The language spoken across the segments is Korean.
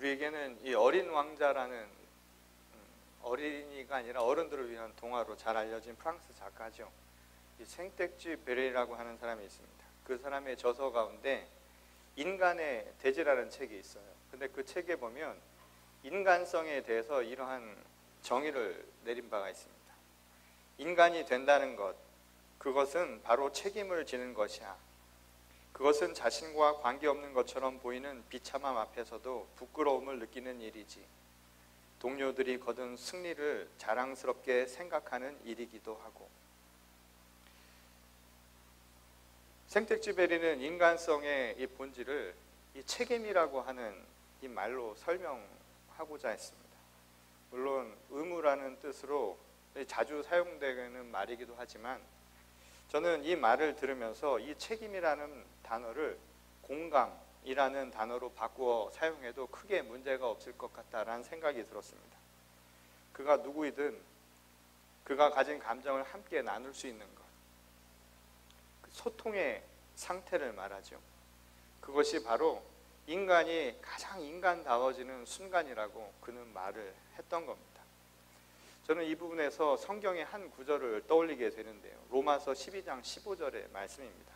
우리에게는 이 어린 왕자라는 어린이가 아니라 어른들을 위한 동화로 잘 알려진 프랑스 작가죠. 이 생텍쥐베리라고 하는 사람이 있습니다. 그 사람의 저서 가운데 인간의 대지라는 책이 있어요. 근데 그 책에 보면 인간성에 대해서 이러한 정의를 내린 바가 있습니다. 인간이 된다는 것, 그것은 바로 책임을 지는 것이야. 그것은 자신과 관계없는 것처럼 보이는 비참함 앞에서도 부끄러움을 느끼는 일이지. 동료들이 거둔 승리를 자랑스럽게 생각하는 일이기도 하고. 생텍쥐베리는 인간성의 이 본질을 이 책임이라고 하는 이 말로 설명하고자 했습니다. 물론 의무라는 뜻으로 자주 사용되는 말이기도 하지만 저는 이 말을 들으면서 이 책임이라는 단어를 공감이라는 단어로 바꾸어 사용해도 크게 문제가 없을 것 같다라는 생각이 들었습니다. 그가 누구이든 그가 가진 감정을 함께 나눌 수 있는 것, 소통의 상태를 말하죠. 그것이 바로 인간이 가장 인간다워지는 순간이라고 그는 말을 했던 겁니다. 저는 이 부분에서 성경의 한 구절을 떠올리게 되는데요. 로마서 12장 15절의 말씀입니다.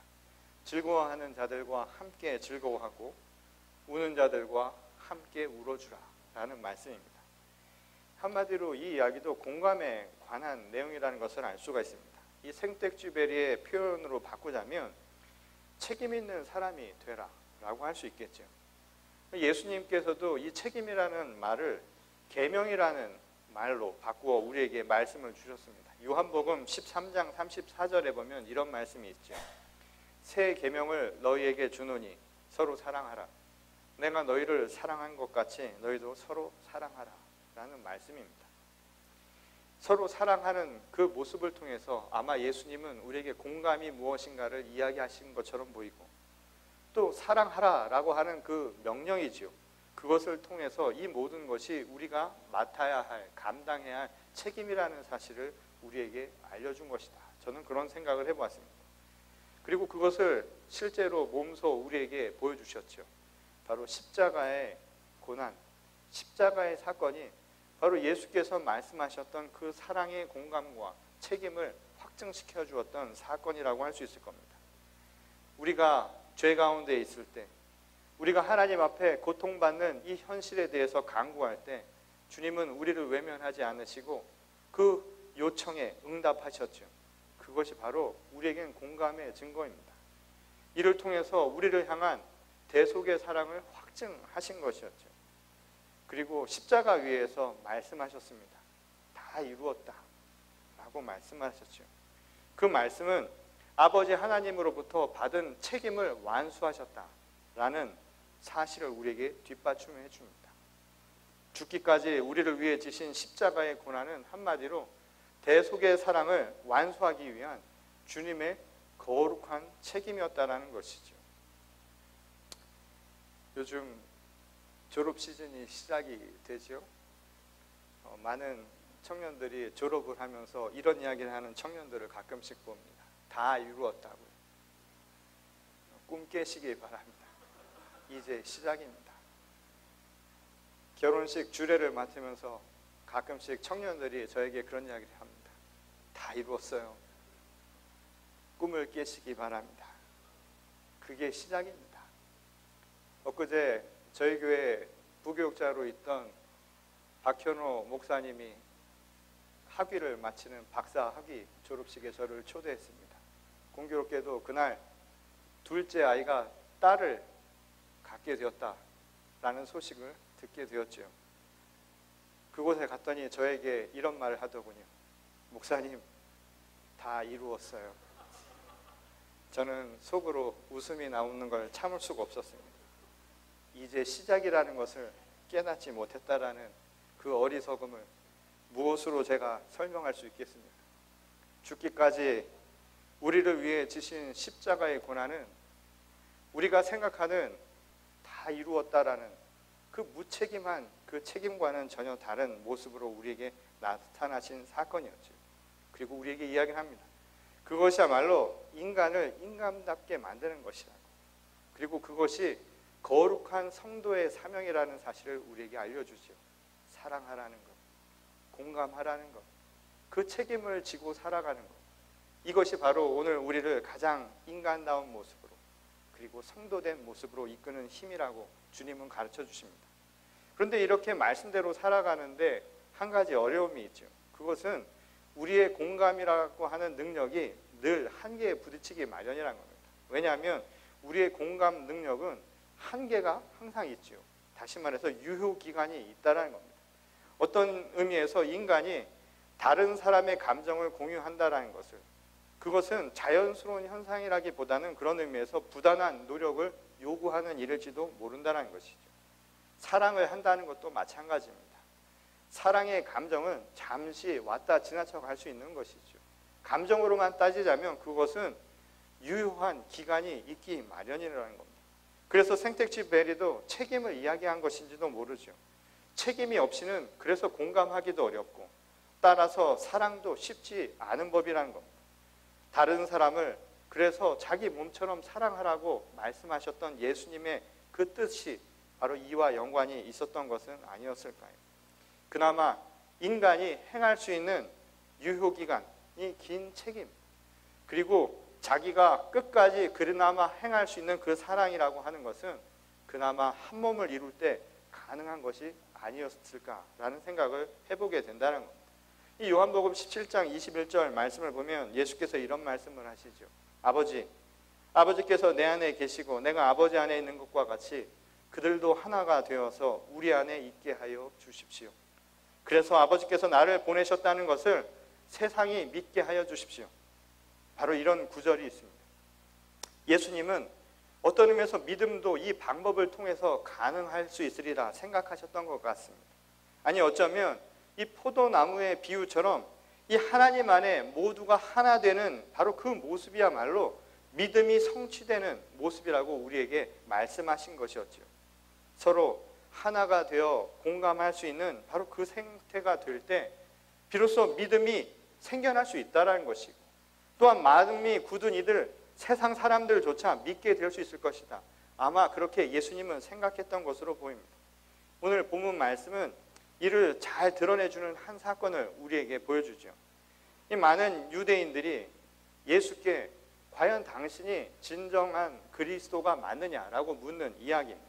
즐거워하는 자들과 함께 즐거워하고 우는 자들과 함께 울어주라 라는 말씀입니다. 한마디로 이 이야기도 공감에 관한 내용이라는 것을 알 수가 있습니다. 이 생텍쥐베리의 표현으로 바꾸자면 책임 있는 사람이 되라 라고 할 수 있겠죠. 예수님께서도 이 책임이라는 말을 계명이라는 말로 바꾸어 우리에게 말씀을 주셨습니다. 요한복음 13장 34절에 보면 이런 말씀이 있죠. 새 계명을 너희에게 주노니 서로 사랑하라. 내가 너희를 사랑한 것 같이 너희도 서로 사랑하라 라는 말씀입니다. 서로 사랑하는 그 모습을 통해서 아마 예수님은 우리에게 공감이 무엇인가를 이야기하신 것처럼 보이고 또 사랑하라 라고 하는 그 명령이지요. 그것을 통해서 이 모든 것이 우리가 맡아야 할, 감당해야 할 책임이라는 사실을 우리에게 알려준 것이다. 저는 그런 생각을 해보았습니다. 그리고 그것을 실제로 몸소 우리에게 보여주셨죠. 바로 십자가의 고난, 십자가의 사건이 바로 예수께서 말씀하셨던 그 사랑의 공감과 책임을 확증시켜 주었던 사건이라고 할 수 있을 겁니다. 우리가 죄 가운데 있을 때, 우리가 하나님 앞에 고통받는 이 현실에 대해서 간구할 때 주님은 우리를 외면하지 않으시고 그 요청에 응답하셨죠. 그것이 바로 우리에겐 공감의 증거입니다. 이를 통해서 우리를 향한 대속의 사랑을 확증하신 것이었죠. 그리고 십자가 위에서 말씀하셨습니다. 다 이루었다 라고 말씀하셨죠. 그 말씀은 아버지 하나님으로부터 받은 책임을 완수하셨다라는 사실을 우리에게 뒷받침해 줍니다. 죽기까지 우리를 위해 지신 십자가의 고난은 한마디로 대속의 사랑을 완수하기 위한 주님의 거룩한 책임이었다라는 것이죠. 요즘 졸업 시즌이 시작이 되죠. 많은 청년들이 졸업을 하면서 이런 이야기를 하는 청년들을 가끔씩 봅니다. 다 이루었다고요. 꿈 깨시기 바랍니다. 이제 시작입니다. 결혼식 주례를 맡으면서 가끔씩 청년들이 저에게 그런 이야기를 합니다. 다 이루었어요. 꿈을 깨시기 바랍니다. 그게 시작입니다. 엊그제 저희 교회 부교육자로 있던 박현호 목사님이 학위를 마치는 박사 학위 졸업식에 저를 초대했습니다. 공교롭게도 그날 둘째 아이가 딸을 갖게 되었다라는 소식을 듣게 되었죠. 그곳에 갔더니 저에게 이런 말을 하더군요. 목사님, 다 이루었어요. 저는 속으로 웃음이 나오는 걸 참을 수가 없었습니다. 이제 시작이라는 것을 깨닫지 못했다라는 그 어리석음을 무엇으로 제가 설명할 수 있겠습니까? 죽기까지 우리를 위해 지신 십자가의 고난은 우리가 생각하는 다 이루었다라는 그 무책임한 그 책임과는 전혀 다른 모습으로 우리에게 나타나신 사건이었죠. 그리고 우리에게 이야기를 합니다. 그것이야말로 인간을 인간답게 만드는 것이라고. 그리고 그것이 거룩한 성도의 사명이라는 사실을 우리에게 알려주죠. 사랑하라는 것, 공감하라는 것, 그 책임을 지고 살아가는 것. 이것이 바로 오늘 우리를 가장 인간다운 모습으로, 그리고 성도된 모습으로 이끄는 힘이라고 주님은 가르쳐 주십니다. 그런데 이렇게 말씀대로 살아가는데 한 가지 어려움이 있죠. 그것은 우리의 공감이라고 하는 능력이 늘 한계에 부딪히기 마련이라는 겁니다. 왜냐하면 우리의 공감 능력은 한계가 항상 있죠. 다시 말해서 유효기간이 있다는 겁니다. 어떤 의미에서 인간이 다른 사람의 감정을 공유한다는 것을, 그것은 자연스러운 현상이라기보다는 그런 의미에서 부단한 노력을 요구하는 일일지도 모른다는 것이죠. 사랑을 한다는 것도 마찬가지입니다. 사랑의 감정은 잠시 왔다 지나쳐 갈 수 있는 것이죠. 감정으로만 따지자면 그것은 유효한 기간이 있기 마련이라는 겁니다. 그래서 생텍쥐 베리도 책임을 이야기한 것인지도 모르죠. 책임이 없이는 그래서 공감하기도 어렵고 따라서 사랑도 쉽지 않은 법이라는 겁니다. 다른 사람을 그래서 자기 몸처럼 사랑하라고 말씀하셨던 예수님의 그 뜻이 바로 이와 연관이 있었던 것은 아니었을까요? 그나마 인간이 행할 수 있는 유효기간이 긴 책임, 그리고 자기가 끝까지 그나마 행할 수 있는 그 사랑이라고 하는 것은 그나마 한 몸을 이룰 때 가능한 것이 아니었을까라는 생각을 해보게 된다는 겁니다. 이 요한복음 17장 21절 말씀을 보면 예수께서 이런 말씀을 하시죠. 아버지께서 내 안에 계시고 내가 아버지 안에 있는 것과 같이 그들도 하나가 되어서 우리 안에 있게 하여 주십시오. 그래서 아버지께서 나를 보내셨다는 것을 세상이 믿게 하여 주십시오. 바로 이런 구절이 있습니다. 예수님은 어떤 의미에서 믿음도 이 방법을 통해서 가능할 수 있으리라 생각하셨던 것 같습니다. 아니 어쩌면 이 포도나무의 비유처럼 이 하나님 안에 모두가 하나 되는 바로 그 모습이야말로 믿음이 성취되는 모습이라고 우리에게 말씀하신 것이었죠. 서로 하나가 되어 공감할 수 있는 바로 그 상태가 될 때 비로소 믿음이 생겨날 수 있다는 것이고, 또한 마음이 굳은 이들 세상 사람들조차 믿게 될 수 있을 것이다. 아마 그렇게 예수님은 생각했던 것으로 보입니다. 오늘 본문 말씀은 이를 잘 드러내주는 한 사건을 우리에게 보여주죠. 이 많은 유대인들이 예수께 과연 당신이 진정한 그리스도가 맞느냐라고 묻는 이야기입니다.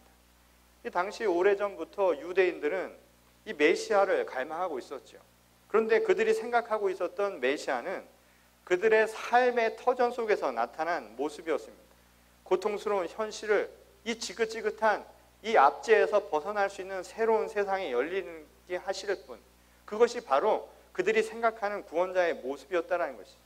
이 당시 오래전부터 유대인들은 이 메시아를 갈망하고 있었죠. 그런데 그들이 생각하고 있었던 메시아는 그들의 삶의 터전 속에서 나타난 모습이었습니다. 고통스러운 현실을 이 지긋지긋한 이 압제에서 벗어날 수 있는 새로운 세상이 열리게 하실 분, 그것이 바로 그들이 생각하는 구원자의 모습이었다는 것이죠.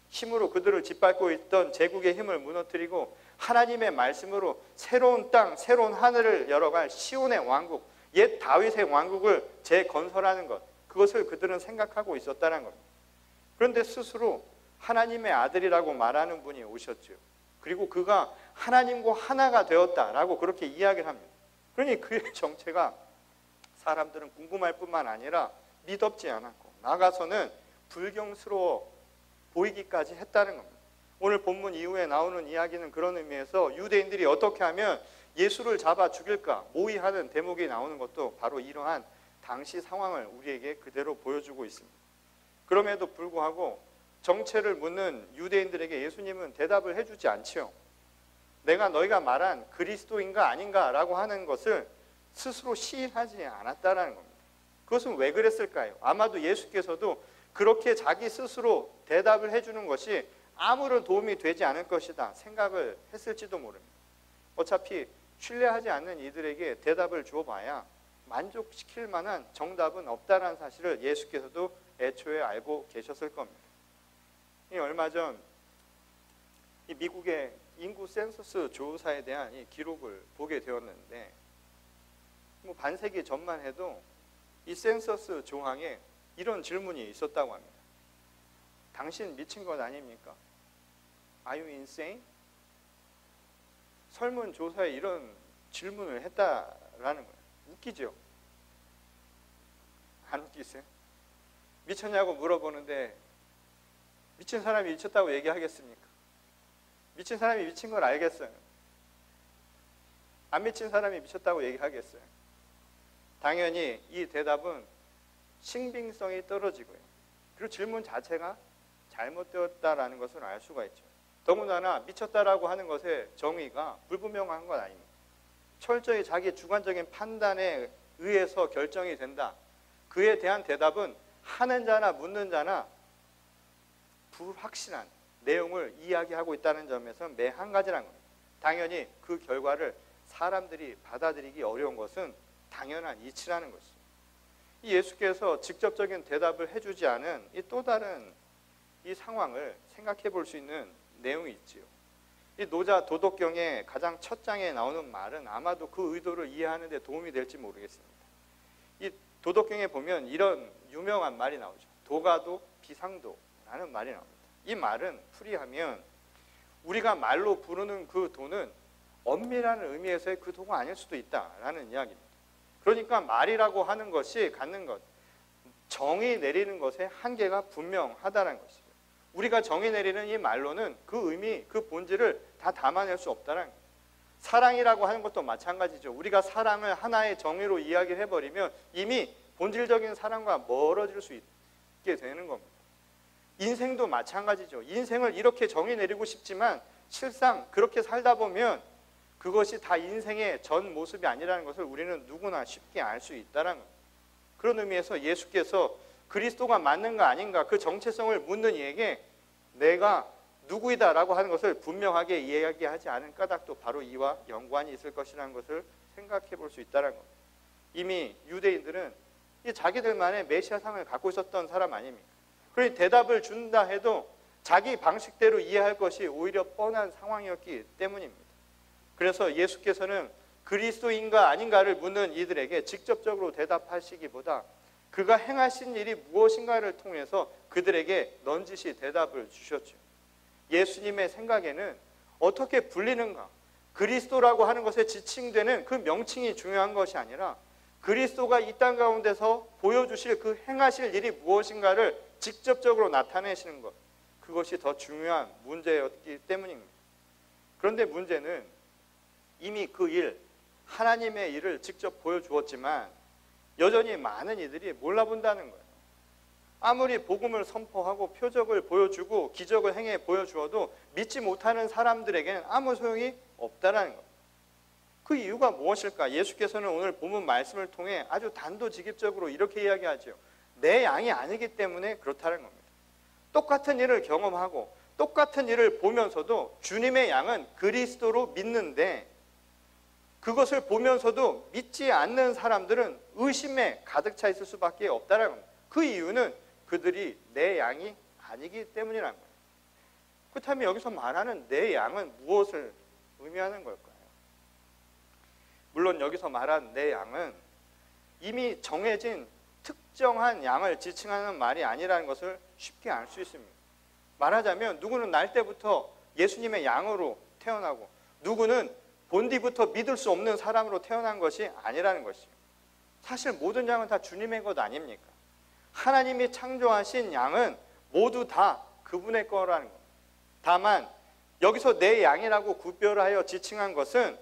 힘으로 그들을 짓밟고 있던 제국의 힘을 무너뜨리고 하나님의 말씀으로 새로운 땅, 새로운 하늘을 열어갈 시온의 왕국, 옛 다윗의 왕국을 재건설하는 것, 그것을 그들은 생각하고 있었다는 겁니다. 그런데 스스로 하나님의 아들이라고 말하는 분이 오셨죠. 그리고 그가 하나님과 하나가 되었다라고 그렇게 이야기를 합니다. 그러니 그의 정체가 사람들은 궁금할 뿐만 아니라 믿었지 않았고 나가서는 불경스러워 보이기까지 했다는 겁니다. 오늘 본문 이후에 나오는 이야기는 그런 의미에서 유대인들이 어떻게 하면 예수를 잡아 죽일까 모의하는 대목이 나오는 것도 바로 이러한 당시 상황을 우리에게 그대로 보여주고 있습니다. 그럼에도 불구하고 정체를 묻는 유대인들에게 예수님은 대답을 해주지 않지요. 내가 너희가 말한 그리스도인가 아닌가라고 하는 것을 스스로 시인하지 않았다는 겁니다. 그것은 왜 그랬을까요? 아마도 예수께서도 그렇게 자기 스스로 대답을 해주는 것이 아무런 도움이 되지 않을 것이다 생각을 했을지도 모릅니다. 어차피 신뢰하지 않는 이들에게 대답을 줘봐야 만족시킬 만한 정답은 없다는 사실을 예수께서도 애초에 알고 계셨을 겁니다. 얼마 전 이 미국의 인구 센서스 조사에 대한 이 기록을 보게 되었는데 반세기 전만 해도 이 센서스 조항에 이런 질문이 있었다고 합니다. 당신 미친 것 아닙니까? Are you insane? 설문조사에 이런 질문을 했다라는 거예요. 웃기죠? 안 웃기세요? 미쳤냐고 물어보는데 미친 사람이 미쳤다고 얘기하겠습니까? 미친 사람이 미친 걸 알겠어요. 안 미친 사람이 미쳤다고 얘기하겠어요? 당연히 이 대답은 신빙성이 떨어지고요. 그리고 질문 자체가 잘못되었다라는 것을 알 수가 있죠. 더군다나 미쳤다라고 하는 것의 정의가 불분명한 건 아닙니다. 철저히 자기 주관적인 판단에 의해서 결정이 된다. 그에 대한 대답은 하는 자나 묻는 자나 불확실한 내용을 이야기하고 있다는 점에서 매 한 가지라는 겁니다. 당연히 그 결과를 사람들이 받아들이기 어려운 것은 당연한 이치라는 것이죠. 이 예수께서 직접적인 대답을 해주지 않은 이 또 다른 이 상황을 생각해 볼 수 있는 내용이 있지요. 이 노자 도덕경의 가장 첫 장에 나오는 말은 아마도 그 의도를 이해하는 데 도움이 될지 모르겠습니다. 이 도덕경에 보면 이런 유명한 말이 나오죠. 도가도 비상도라는 말이 나옵니다. 이 말은 풀이하면 우리가 말로 부르는 그 도는 엄밀한 의미에서의 그 도가 아닐 수도 있다라는 이야기입니다. 그러니까 말이라고 하는 것이 갖는 것, 정의 내리는 것의 한계가 분명하다는 것이죠. 우리가 정의 내리는 이 말로는 그 의미, 그 본질을 다 담아낼 수 없다는 거예요. 사랑이라고 하는 것도 마찬가지죠. 우리가 사랑을 하나의 정의로 이야기를 해버리면 이미 본질적인 사랑과 멀어질 수 있게 되는 겁니다. 인생도 마찬가지죠. 인생을 이렇게 정의 내리고 싶지만 실상 그렇게 살다 보면 그것이 다 인생의 전 모습이 아니라는 것을 우리는 누구나 쉽게 알 수 있다는 겁니다. 그런 의미에서 예수께서 그리스도가 맞는가 아닌가 그 정체성을 묻는 이에게 내가 누구이다라고 하는 것을 분명하게 이야기하지 않은 까닭도 바로 이와 연관이 있을 것이라는 것을 생각해 볼 수 있다는 겁니다. 이미 유대인들은 자기들만의 메시아상을 갖고 있었던 사람 아닙니까? 그러니 대답을 준다 해도 자기 방식대로 이해할 것이 오히려 뻔한 상황이었기 때문입니다. 그래서 예수께서는 그리스도인가 아닌가를 묻는 이들에게 직접적으로 대답하시기보다 그가 행하신 일이 무엇인가를 통해서 그들에게 넌지시 대답을 주셨죠. 예수님의 생각에는 어떻게 불리는가, 그리스도라고 하는 것에 지칭되는 그 명칭이 중요한 것이 아니라 그리스도가 이 땅 가운데서 보여주실 그 행하실 일이 무엇인가를 직접적으로 나타내시는 것, 그것이 더 중요한 문제였기 때문입니다. 그런데 문제는 이미 그 일, 하나님의 일을 직접 보여주었지만 여전히 많은 이들이 몰라본다는 거예요. 아무리 복음을 선포하고 표적을 보여주고 기적을 행해 보여주어도 믿지 못하는 사람들에게는 아무 소용이 없다는 거예요. 그 이유가 무엇일까? 예수께서는 오늘 본문 말씀을 통해 아주 단도직입적으로 이렇게 이야기하죠. 내 양이 아니기 때문에 그렇다는 겁니다. 똑같은 일을 경험하고 똑같은 일을 보면서도 주님의 양은 그리스도로 믿는데 그것을 보면서도 믿지 않는 사람들은 의심에 가득 차 있을 수밖에 없다는 겁니다. 그 이유는 그들이 내 양이 아니기 때문이라는 거예요. 그렇다면 여기서 말하는 내 양은 무엇을 의미하는 걸까요? 물론 여기서 말한 내 양은 이미 정해진 특정한 양을 지칭하는 말이 아니라는 것을 쉽게 알 수 있습니다. 말하자면 누구는 날 때부터 예수님의 양으로 태어나고 누구는 본디부터 믿을 수 없는 사람으로 태어난 것이 아니라는 것이죠. 사실 모든 양은 다 주님의 것 아닙니까? 하나님이 창조하신 양은 모두 다 그분의 거라는 겁니다. 다만 여기서 내 양이라고 구별하여 지칭한 것은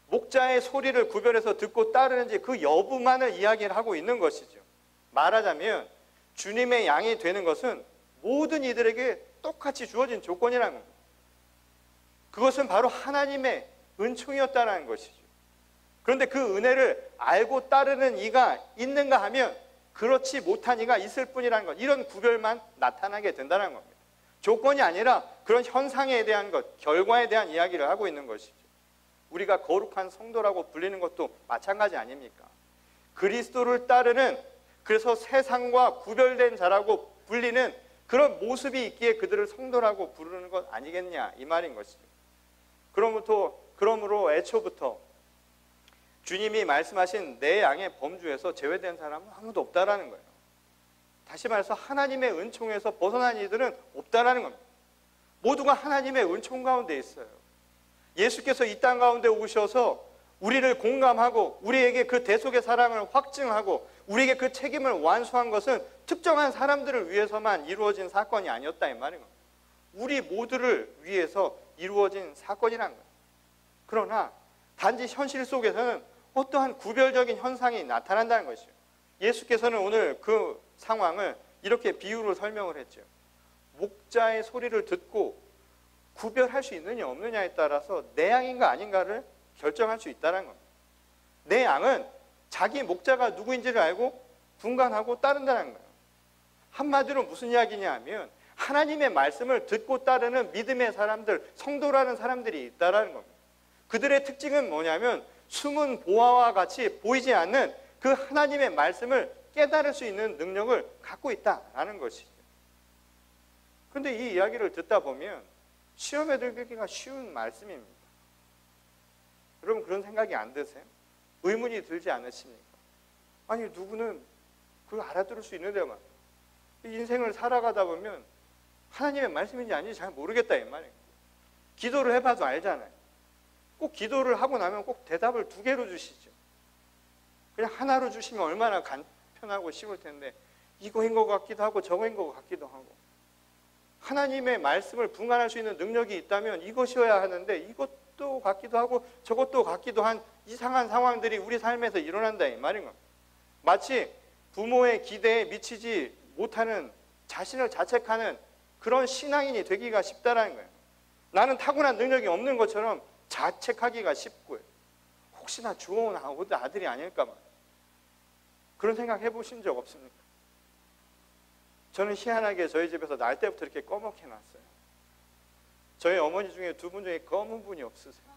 목자의 소리를 구별해서 듣고 따르는지 그 여부만을 이야기를 하고 있는 것이죠. 말하자면 주님의 양이 되는 것은 모든 이들에게 똑같이 주어진 조건이라는 겁니다. 그것은 바로 하나님의 은총이었다는 것이죠. 그런데 그 은혜를 알고 따르는 이가 있는가 하면 그렇지 못한 이가 있을 뿐이라는 것, 이런 구별만 나타나게 된다는 겁니다. 조건이 아니라 그런 현상에 대한 것, 결과에 대한 이야기를 하고 있는 것이죠. 우리가 거룩한 성도라고 불리는 것도 마찬가지 아닙니까? 그리스도를 따르는, 그래서 세상과 구별된 자라고 불리는 그런 모습이 있기에 그들을 성도라고 부르는 것 아니겠냐, 이 말인 것이죠. 그러므로 애초부터 주님이 말씀하신 내 양의 범주에서 제외된 사람은 아무도 없다라는 거예요. 다시 말해서 하나님의 은총에서 벗어난 이들은 없다라는 겁니다. 모두가 하나님의 은총 가운데 있어요. 예수께서 이 땅 가운데 오셔서 우리를 공감하고 우리에게 그 대속의 사랑을 확증하고 우리에게 그 책임을 완수한 것은 특정한 사람들을 위해서만 이루어진 사건이 아니었다, 이 말인 겁니다. 우리 모두를 위해서 이루어진 사건이라는 거예요. 그러나 단지 현실 속에서는 어떠한 구별적인 현상이 나타난다는 것이죠. 예수께서는 오늘 그 상황을 이렇게 비유로 설명을 했죠. 목자의 소리를 듣고 구별할 수 있느냐 없느냐에 따라서 내 양인가 아닌가를 결정할 수 있다는 겁니다. 내 양은 자기 목자가 누구인지를 알고 분간하고 따른다는 거예요. 한마디로 무슨 이야기냐 하면 하나님의 말씀을 듣고 따르는 믿음의 사람들, 성도라는 사람들이 있다는 겁니다. 그들의 특징은 뭐냐면 숨은 보화와 같이 보이지 않는 그 하나님의 말씀을 깨달을 수 있는 능력을 갖고 있다라는 것이죠. 그런데 이 이야기를 듣다 보면 시험에 들기가 쉬운 말씀입니다. 여러분 그런 생각이 안 드세요? 의문이 들지 않으십니까? 아니 누구는 그걸 알아들을 수 있는데만 인생을 살아가다 보면 하나님의 말씀인지 아닌지 잘 모르겠다 이 말이에요. 기도를 해봐도 알잖아요. 꼭 기도를 하고 나면 꼭 대답을 2개로 주시죠. 그냥 하나로 주시면 얼마나 간편하고 쉬울 텐데 이거인 것 같기도 하고 저거인 것 같기도 하고 하나님의 말씀을 분간할 수 있는 능력이 있다면 이것이어야 하는데 이것도 같기도 하고 저것도 같기도 한 이상한 상황들이 우리 삶에서 일어난다 이 말인 겁니다. 마치 부모의 기대에 미치지 못하는 자신을 자책하는 그런 신앙인이 되기가 쉽다라는 거예요. 나는 타고난 능력이 없는 것처럼 자책하기가 쉽고요. 혹시나 주워온 아들이 아닐까 봐 그런 생각 해보신 적 없습니까? 저는 희한하게 저희 집에서 날 때부터 이렇게 꺼멓게 해놨어요. 저희 어머니 중에 2분 중에 검은 분이 없으세요.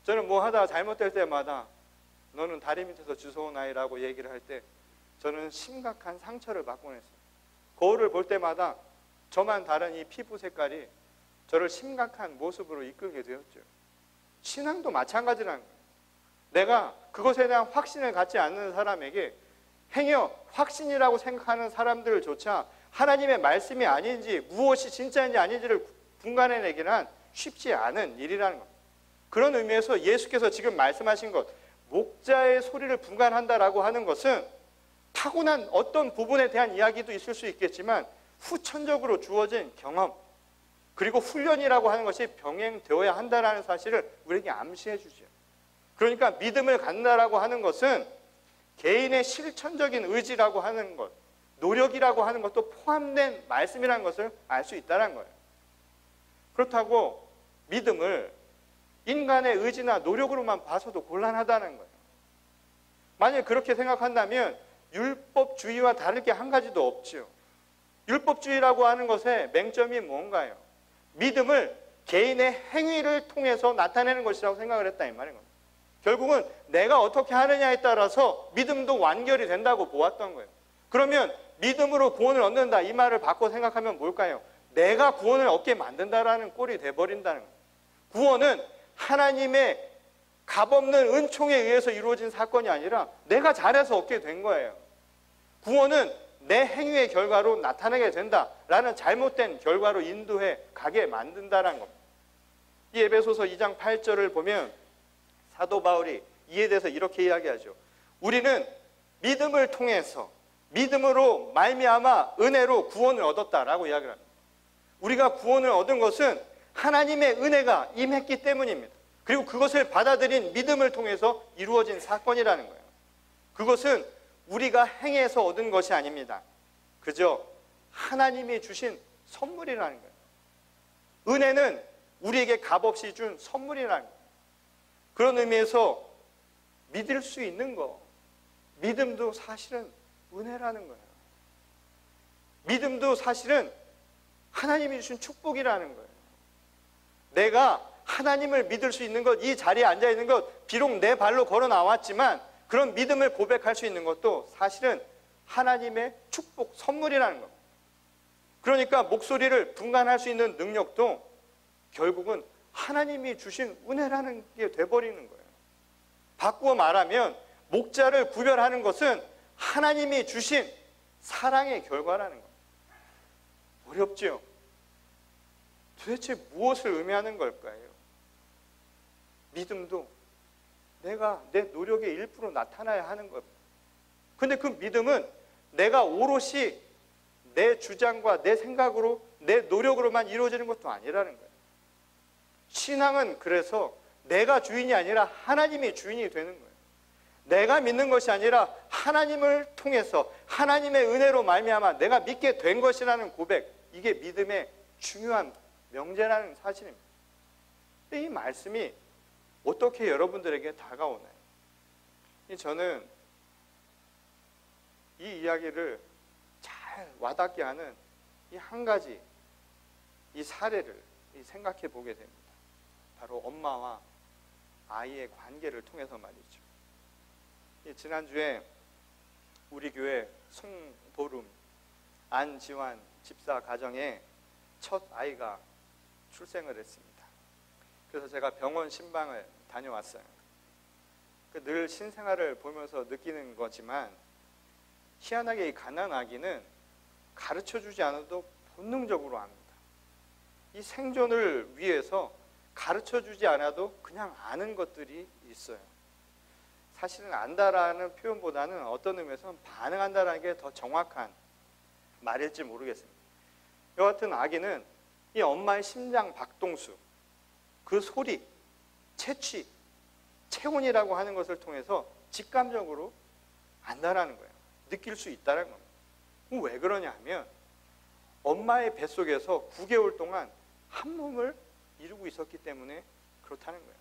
저는 뭐 하다가 잘못될 때마다 너는 다리 밑에서 주워온 아이라고 얘기를 할 때 저는 심각한 상처를 받곤 했어요. 거울을 볼 때마다 저만 다른 이 피부 색깔이 저를 심각한 모습으로 이끌게 되었죠. 신앙도 마찬가지라는 거예요. 내가 그것에 대한 확신을 갖지 않는 사람에게 행여 확신이라고 생각하는 사람들조차 하나님의 말씀이 아닌지 무엇이 진짜인지 아닌지를 분간해내기는 쉽지 않은 일이라는 겁니다. 그런 의미에서 예수께서 지금 말씀하신 것, 목자의 소리를 분간한다라고 하는 것은 타고난 어떤 부분에 대한 이야기도 있을 수 있겠지만 후천적으로 주어진 경험 그리고 훈련이라고 하는 것이 병행되어야 한다는 사실을 우리에게 암시해 주죠. 그러니까 믿음을 갖는다라고 하는 것은 개인의 실천적인 의지라고 하는 것, 노력이라고 하는 것도 포함된 말씀이라는 것을 알 수 있다는 거예요. 그렇다고 믿음을 인간의 의지나 노력으로만 봐서도 곤란하다는 거예요. 만약 그렇게 생각한다면 율법주의와 다를 게 한 가지도 없죠. 율법주의라고 하는 것의 맹점이 뭔가요? 믿음을 개인의 행위를 통해서 나타내는 것이라고 생각을 했다 이 말인 겁니다. 결국은 내가 어떻게 하느냐에 따라서 믿음도 완결이 된다고 보았던 거예요. 그러면 믿음으로 구원을 얻는다 이 말을 바꿔 생각하면 뭘까요? 내가 구원을 얻게 만든다라는 꼴이 돼버린다는 거예요. 구원은 하나님의 값없는 은총에 의해서 이루어진 사건이 아니라 내가 잘해서 얻게 된 거예요. 구원은 내 행위의 결과로 나타나게 된다라는 잘못된 결과로 인도해 가게 만든다는 겁니다. 이 에베소서 2장 8절을 보면 사도 바울이 이에 대해서 이렇게 이야기하죠. 우리는 믿음을 통해서 믿음으로 말미암아 은혜로 구원을 얻었다라고 이야기를 합니다. 우리가 구원을 얻은 것은 하나님의 은혜가 임했기 때문입니다. 그리고 그것을 받아들인 믿음을 통해서 이루어진 사건이라는 거예요. 그것은 우리가 행해서 얻은 것이 아닙니다. 그저 하나님이 주신 선물이라는 거예요. 은혜는 우리에게 값없이 준 선물이라는 거예요. 그런 의미에서 믿을 수 있는 거, 믿음도 사실은 은혜라는 거예요. 믿음도 사실은 하나님이 주신 축복이라는 거예요. 내가 하나님을 믿을 수 있는 것, 이 자리에 앉아 있는 것, 비록 내 발로 걸어 나왔지만 그런 믿음을 고백할 수 있는 것도 사실은 하나님의 축복, 선물이라는 겁니다. 그러니까 목소리를 분간할 수 있는 능력도 결국은 하나님이 주신 은혜라는 게 돼버리는 거예요. 바꾸어 말하면 목자를 구별하는 것은 하나님이 주신 사랑의 결과라는 겁니다. 어렵죠? 도대체 무엇을 의미하는 걸까요? 믿음도 내가 내 노력의 1% 나타나야 하는 겁니다. 근데 그 믿음은 내가 오롯이 내 주장과 내 생각으로 내 노력으로만 이루어지는 것도 아니라는 거예요. 신앙은 그래서 내가 주인이 아니라 하나님이 주인이 되는 거예요. 내가 믿는 것이 아니라 하나님을 통해서 하나님의 은혜로 말미암아 내가 믿게 된 것이라는 고백, 이게 믿음의 중요한 명제라는 사실입니다. 이 말씀이 어떻게 여러분들에게 다가오나요? 저는 이 이야기를 잘 와닿게 하는 이 한 가지 이 사례를 생각해 보게 됩니다. 바로 엄마와 아이의 관계를 통해서 말이죠. 지난주에 우리 교회 송보름 안지환 집사 가정에 첫 아이가 출생을 했습니다. 그래서 제가 병원 신방을 다녀왔어요. 늘 신생아를 보면서 느끼는 거지만 희한하게 이 갓난 아기는 가르쳐주지 않아도 본능적으로 압니다. 이 생존을 위해서 가르쳐주지 않아도 그냥 아는 것들이 있어요. 사실은 안다라는 표현보다는 어떤 의미에서는 반응한다라는 게 더 정확한 말일지 모르겠습니다. 여하튼 아기는 이 엄마의 심장 박동수, 그 소리, 채취, 체온이라고 하는 것을 통해서 직감적으로 안다라는 거예요. 느낄 수 있다는 겁니다. 왜 그러냐 하면 엄마의 뱃속에서 9개월 동안 한 몸을 이루고 있었기 때문에 그렇다는 거예요.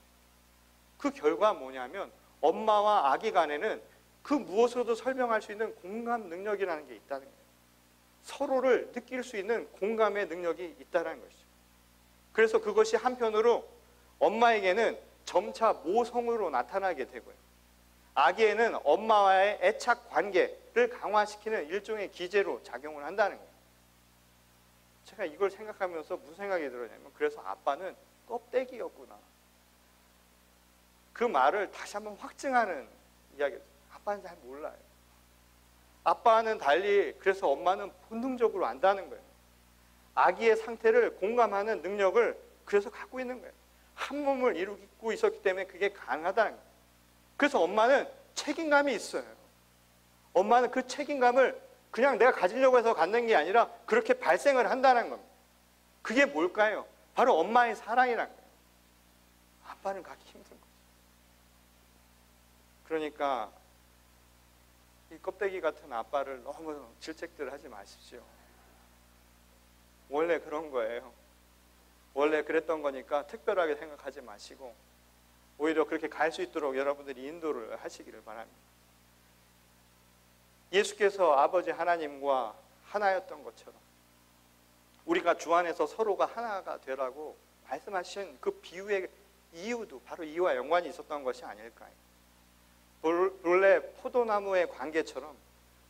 그 결과 뭐냐면 엄마와 아기 간에는 그 무엇으로도 설명할 수 있는 공감 능력이라는 게 있다는 거예요. 서로를 느낄 수 있는 공감의 능력이 있다는 것이죠. 그래서 그것이 한편으로 엄마에게는 점차 모성으로 나타나게 되고요. 아기에는 엄마와의 애착 관계를 강화시키는 일종의 기제로 작용을 한다는 거예요. 제가 이걸 생각하면서 무슨 생각이 들었냐면 그래서 아빠는 껍데기였구나. 그 말을 다시 한번 확증하는 이야기였어요. 아빠는 잘 몰라요. 아빠는 달리 그래서 엄마는 본능적으로 안다는 거예요. 아기의 상태를 공감하는 능력을 그래서 갖고 있는 거예요. 한 몸을 이루고 있었기 때문에 그게 가능하다는 거예요. 그래서 엄마는 책임감이 있어요. 엄마는 그 책임감을 그냥 내가 가지려고 해서 갖는 게 아니라 그렇게 발생을 한다는 겁니다. 그게 뭘까요? 바로 엄마의 사랑이라는 거예요. 아빠는 갖기 힘든 거죠. 그러니까 이 껍데기 같은 아빠를 너무 질책들 하지 마십시오. 원래 그런 거예요. 원래 그랬던 거니까 특별하게 생각하지 마시고 오히려 그렇게 갈 수 있도록 여러분들이 인도를 하시기를 바랍니다. 예수께서 아버지 하나님과 하나였던 것처럼 우리가 주 안에서 서로가 하나가 되라고 말씀하신 그 비유의 이유도 바로 이와 연관이 있었던 것이 아닐까요? 본래 포도나무의 관계처럼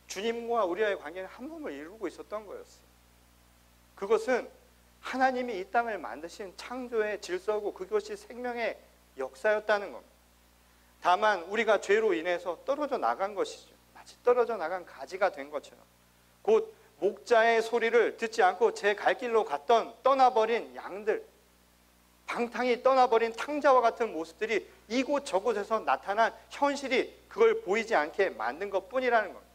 주님과 우리와의 관계는 한 몸을 이루고 있었던 거였어요. 그것은 하나님이 이 땅을 만드신 창조의 질서고 그것이 생명의 역사였다는 겁니다. 다만 우리가 죄로 인해서 떨어져 나간 것이죠. 마치 떨어져 나간 가지가 된 것처럼 곧 목자의 소리를 듣지 않고 제 갈 길로 갔던 떠나버린 양들, 방탕히 떠나버린 탕자와 같은 모습들이 이곳 저곳에서 나타난 현실이 그걸 보이지 않게 만든 것뿐이라는 겁니다.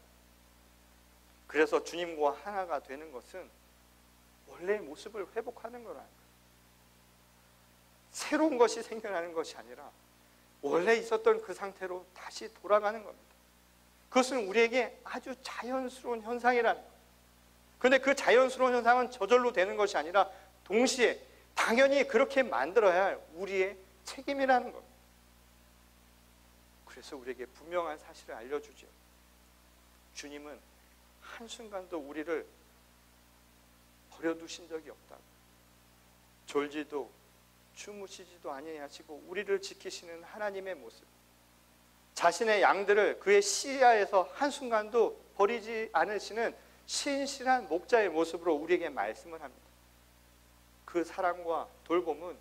그래서 주님과 하나가 되는 것은 원래의 모습을 회복하는 거라는 거예요. 새로운 것이 생겨나는 것이 아니라 원래 있었던 그 상태로 다시 돌아가는 겁니다. 그것은 우리에게 아주 자연스러운 현상이라는 거예요. 그런데 그 자연스러운 현상은 저절로 되는 것이 아니라 동시에 당연히 그렇게 만들어야 할 우리의 책임이라는 겁니다. 그래서 우리에게 분명한 사실을 알려주죠. 주님은 한순간도 우리를 버려두신 적이 없다고. 졸지도 주무시지도 아니하시고 우리를 지키시는 하나님의 모습, 자신의 양들을 그의 시야에서 한순간도 버리지 않으시는 신실한 목자의 모습으로 우리에게 말씀을 합니다. 그 사랑과 돌봄은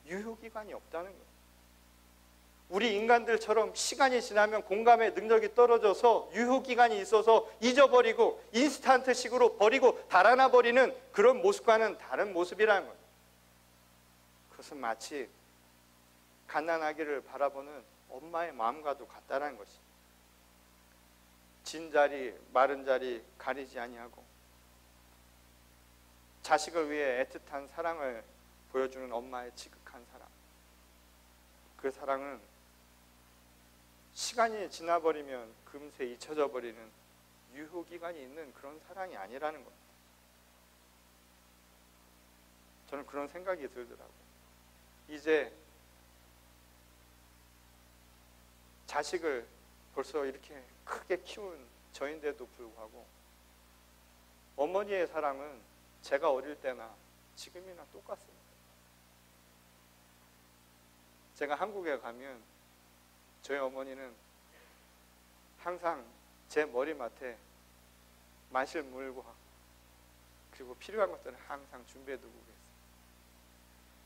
유효기간이 없다는 거예요. 우리 인간들처럼 시간이 지나면 공감의 능력이 떨어져서 유효기간이 있어서 잊어버리고 인스턴트식으로 버리고 달아나 버리는 그런 모습과는 다른 모습이라는 거예요. 그것은 마치 갓난아기를 바라보는 엄마의 마음과도 같다는 것입니다. 진 자리 마른 자리 가리지 아니하고 자식을 위해 애틋한 사랑을 보여주는 엄마의 지극한 사랑. 그 사랑은 시간이 지나버리면 금세 잊혀져 버리는 유효기간이 있는 그런 사랑이 아니라는 겁니다. 저는 그런 생각이 들더라고요. 이제 자식을 벌써 이렇게 크게 키운 저인데도 불구하고 어머니의 사랑은 제가 어릴 때나 지금이나 똑같습니다. 제가 한국에 가면 저희 어머니는 항상 제 머리맡에 마실 물과 그리고 필요한 것들을 항상 준비해 두고 계세요.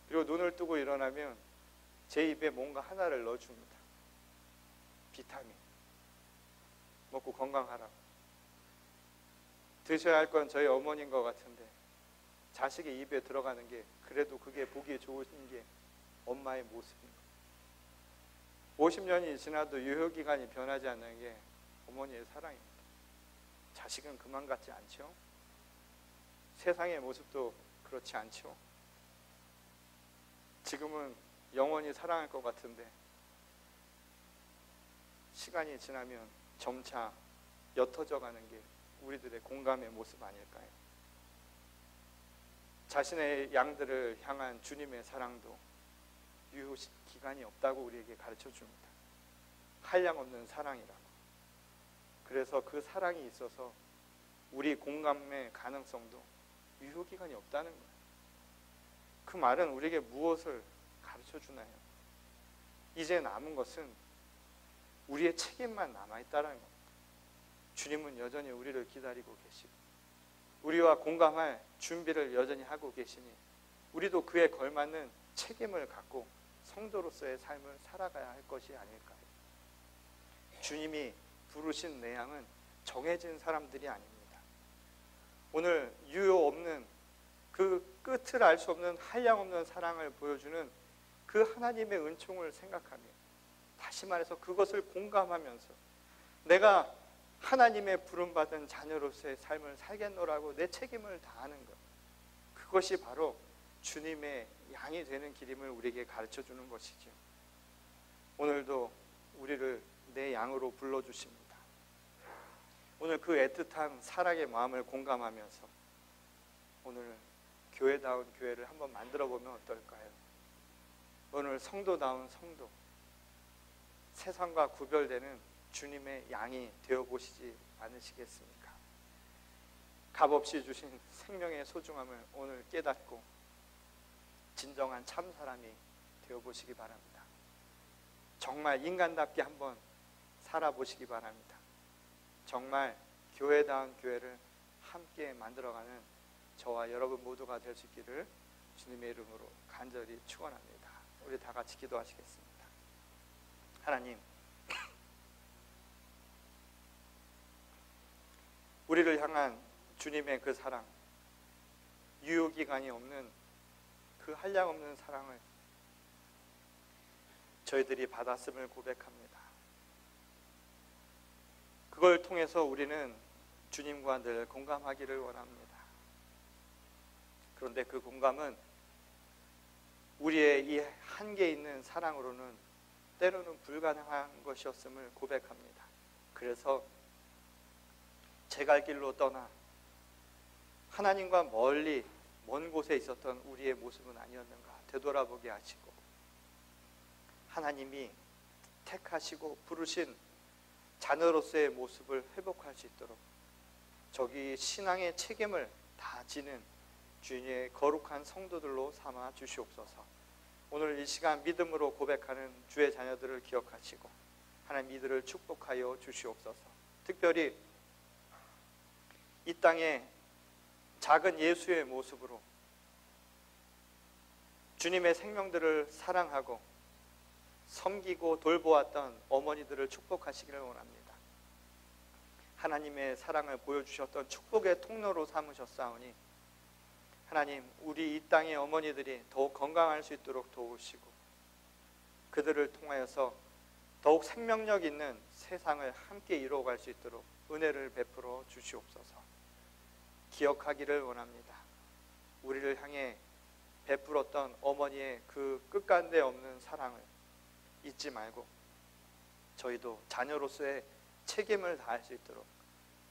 그리고 눈을 뜨고 일어나면 제 입에 뭔가 하나를 넣어줍니다. 비타민. 먹고 건강하라고. 드셔야 할 건 저희 어머니인 것 같은데 자식의 입에 들어가는 게 그래도 그게 보기 좋은 게 엄마의 모습인 거예요. 50년이 지나도 유효기간이 변하지 않는 게 어머니의 사랑입니다. 자식은 그만 같지 않죠? 세상의 모습도 그렇지 않죠? 지금은 영원히 사랑할 것 같은데 시간이 지나면 점차 옅어져 가는 게 우리들의 공감의 모습 아닐까요? 자신의 양들을 향한 주님의 사랑도 유효기간이 없다고 우리에게 가르쳐 줍니다. 한량없는 사랑이라고. 그래서 그 사랑이 있어서 우리 공감의 가능성도 유효기간이 없다는 거예요. 그 말은 우리에게 무엇을 가르쳐 주나요? 이제 남은 것은 우리의 책임만 남아있다는 겁니다. 주님은 여전히 우리를 기다리고 계시고 우리와 공감할 준비를 여전히 하고 계시니 우리도 그에 걸맞는 책임을 갖고 성도로서의 삶을 살아가야 할 것이 아닐까요? 주님이 부르신 내 양은 정해진 사람들이 아닙니다. 오늘 유효 없는 그 끝을 알 수 없는 한량없는 사랑을 보여주는 그 하나님의 은총을 생각하며 다시 말해서 그것을 공감하면서 내가 하나님의 부름받은 자녀로서의 삶을 살겠노라고 내 책임을 다하는 것, 그것이 바로 주님의 양이 되는 길임을 우리에게 가르쳐주는 것이죠. 오늘도 우리를 내 양으로 불러주십니다. 오늘 그 애틋한 사랑의 마음을 공감하면서 오늘 교회다운 교회를 한번 만들어 보면 어떨까요? 오늘 성도다운 성도, 세상과 구별되는 주님의 양이 되어보시지 않으시겠습니까? 값없이 주신 생명의 소중함을 오늘 깨닫고 진정한 참 사람이 되어보시기 바랍니다. 정말 인간답게 한번 살아보시기 바랍니다. 정말 교회다운 교회를 함께 만들어가는 저와 여러분 모두가 될 수 있기를 주님의 이름으로 간절히 축원합니다. 우리 다 같이 기도하시겠습니다. 하나님, 우리를 향한 주님의 그 사랑, 유효기간이 없는 그 한량없는 사랑을 저희들이 받았음을 고백합니다. 그걸 통해서 우리는 주님과 늘 공감하기를 원합니다. 그런데 그 공감은 우리의 이 한계 있는 사랑으로는 때로는 불가능한 것이었음을 고백합니다. 그래서 제 갈 길로 떠나 하나님과 멀리 먼 곳에 있었던 우리의 모습은 아니었는가 되돌아보게 하시고 하나님이 택하시고 부르신 자녀로서의 모습을 회복할 수 있도록 저기 신앙의 책임을 다 지는 주님의 거룩한 성도들로 삼아 주시옵소서. 오늘 이 시간 믿음으로 고백하는 주의 자녀들을 기억하시고 하나님 이들을 축복하여 주시옵소서. 특별히 이 땅에 작은 예수의 모습으로 주님의 생명들을 사랑하고 섬기고 돌보았던 어머니들을 축복하시기를 원합니다. 하나님의 사랑을 보여주셨던 축복의 통로로 삼으셨사오니 하나님, 우리 이 땅의 어머니들이 더욱 건강할 수 있도록 도우시고 그들을 통하여서 더욱 생명력 있는 세상을 함께 이루어갈 수 있도록 은혜를 베풀어 주시옵소서. 기억하기를 원합니다. 우리를 향해 베풀었던 어머니의 그 끝간데 없는 사랑을 잊지 말고 저희도 자녀로서의 책임을 다할 수 있도록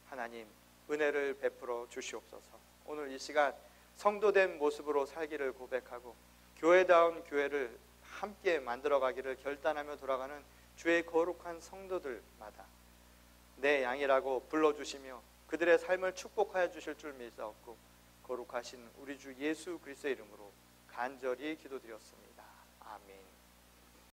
하나님 은혜를 베풀어 주시옵소서. 오늘 이 시간 성도된 모습으로 살기를 고백하고 교회다운 교회를 함께 만들어가기를 결단하며 돌아가는 주의 거룩한 성도들마다 내 양이라고 불러주시며 그들의 삶을 축복하여 주실 줄 믿사옵고 거룩하신 우리 주 예수 그리스도의 이름으로 간절히 기도드렸습니다. 아멘.